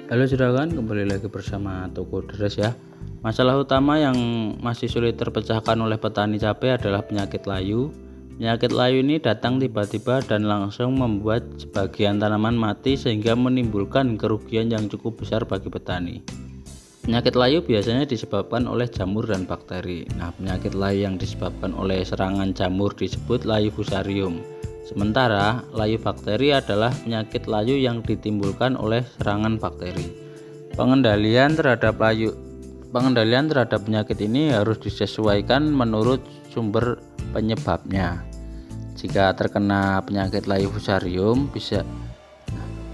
Halo juragan, kembali lagi bersama Toko Deres ya. Masalah utama yang masih sulit terpecahkan oleh petani cabai adalah penyakit layu. Penyakit layu ini datang tiba-tiba dan langsung membuat sebagian tanaman mati sehingga menimbulkan kerugian yang cukup besar bagi petani. Penyakit layu biasanya disebabkan oleh jamur dan bakteri. Nah, penyakit layu yang disebabkan oleh serangan jamur disebut layu fusarium. Sementara layu bakteri adalah penyakit layu yang ditimbulkan oleh serangan bakteri. Pengendalian terhadap penyakit ini harus disesuaikan menurut sumber penyebabnya. Jika terkena penyakit layu fusarium,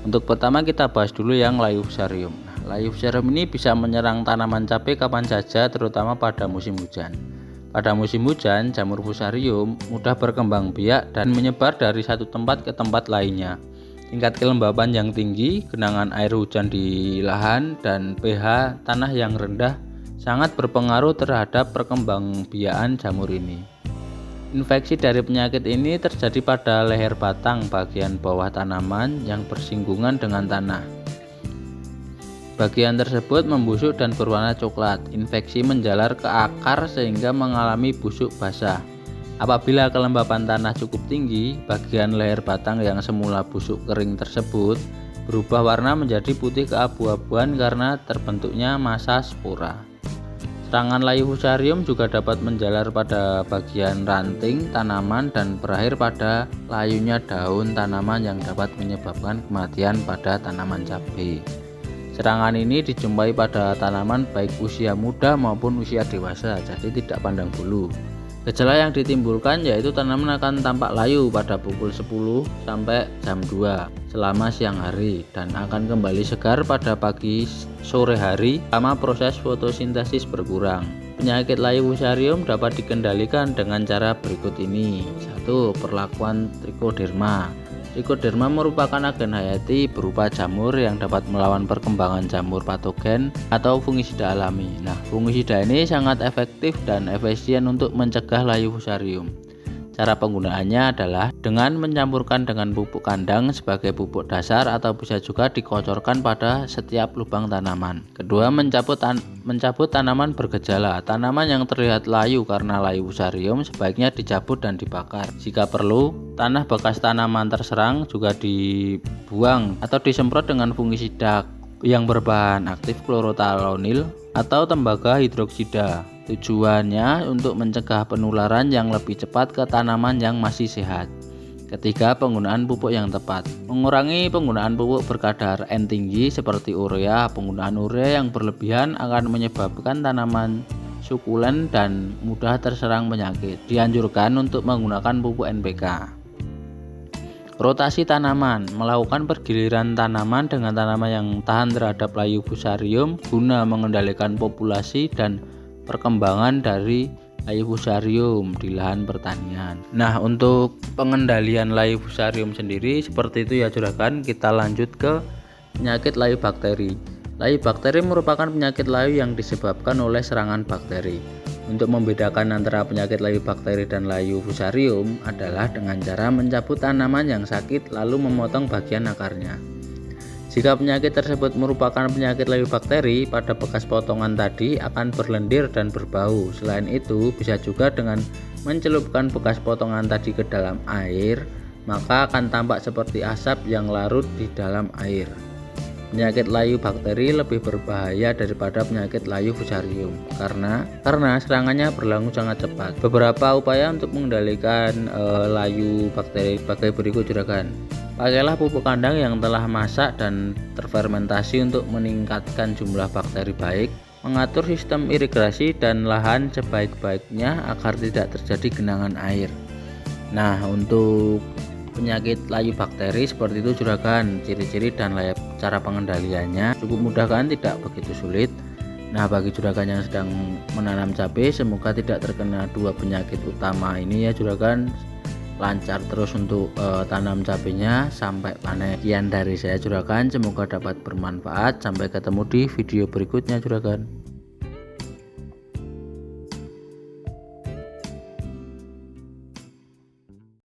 untuk pertama kita bahas dulu yang layu fusarium. Layu fusarium ini bisa menyerang tanaman cabai kapan saja, terutama pada musim hujan. Pada musim hujan, jamur fusarium mudah berkembang biak dan menyebar dari satu tempat ke tempat lainnya. Tingkat kelembaban yang tinggi, genangan air hujan di lahan, dan pH tanah yang rendah sangat berpengaruh terhadap perkembangbiakan jamur ini. Infeksi dari penyakit ini terjadi pada leher batang bagian bawah tanaman yang bersinggungan dengan tanah. Bagian tersebut membusuk dan berwarna coklat. Infeksi menjalar ke akar sehingga mengalami busuk basah. Apabila kelembapan tanah cukup tinggi, bagian leher batang yang semula busuk kering tersebut berubah warna menjadi putih keabu-abuan karena terbentuknya massa spora. Serangan layu fusarium juga dapat menjalar pada bagian ranting tanaman dan berakhir pada layunya daun tanaman yang dapat menyebabkan kematian pada tanaman cabai. Serangan ini dijumpai pada tanaman baik usia muda maupun usia dewasa, jadi tidak pandang bulu. Gejala yang ditimbulkan yaitu tanaman akan tampak layu pada pukul 10 sampai jam 2 selama siang hari dan akan kembali segar pada pagi sore hari selama proses fotosintesis berkurang. Penyakit layu fusarium dapat dikendalikan dengan cara berikut ini. 1. Perlakuan trichoderma. Trichoderma merupakan agen hayati berupa jamur yang dapat melawan perkembangan jamur patogen atau fungisida alami. Nah, fungisida ini sangat efektif dan efisien untuk mencegah layu fusarium. Cara penggunaannya adalah dengan mencampurkan dengan pupuk kandang sebagai pupuk dasar atau bisa juga dikocorkan pada setiap lubang tanaman. Kedua, mencabut tanaman bergejala. Tanaman yang terlihat layu karena layu fusarium sebaiknya dicabut dan dibakar. Jika perlu, tanah bekas tanaman terserang juga dibuang atau disemprot dengan fungisida yang berbahan aktif klorotalonil atau tembaga hidroksida. Tujuannya untuk mencegah penularan yang lebih cepat ke tanaman yang masih sehat. Ketiga, penggunaan pupuk yang tepat. Mengurangi penggunaan pupuk berkadar N tinggi seperti urea. Penggunaan urea yang berlebihan akan menyebabkan tanaman sukulen dan mudah terserang penyakit. Dianjurkan untuk menggunakan pupuk NPK. Rotasi tanaman, melakukan pergiliran tanaman dengan tanaman yang tahan terhadap layu fusarium guna mengendalikan populasi dan perkembangan dari layu fusarium di lahan pertanian. Nah, untuk pengendalian layu fusarium sendiri seperti itu ya juragan. Kita lanjut ke penyakit layu bakteri. Layu bakteri merupakan penyakit layu yang disebabkan oleh serangan bakteri. Untuk membedakan antara penyakit layu bakteri dan layu fusarium adalah dengan cara mencabut tanaman yang sakit lalu memotong bagian akarnya. Jika penyakit tersebut merupakan penyakit layu bakteri, pada bekas potongan tadi akan berlendir dan berbau. Selain itu, bisa juga dengan mencelupkan bekas potongan tadi ke dalam air, maka akan tampak seperti asap yang larut di dalam air. Penyakit layu bakteri lebih berbahaya daripada penyakit layu fusarium karena serangannya berlangsung sangat cepat. Beberapa upaya untuk mengendalikan layu bakteri sebagai berikut juragan. Pakailah pupuk kandang yang telah masak dan terfermentasi untuk meningkatkan jumlah bakteri baik. Mengatur sistem irigasi dan lahan sebaik-baiknya agar tidak terjadi genangan air. Nah, untuk penyakit layu bakteri seperti itu juragan, ciri-ciri dan cara pengendaliannya cukup mudah kan, tidak begitu sulit. Nah, bagi juragan yang sedang menanam cabai, semoga tidak terkena dua penyakit utama ini ya juragan. Lancar terus untuk tanam cabenya sampai panen. Sekian dari saya juragan, semoga dapat bermanfaat. Sampai ketemu di video berikutnya juragan.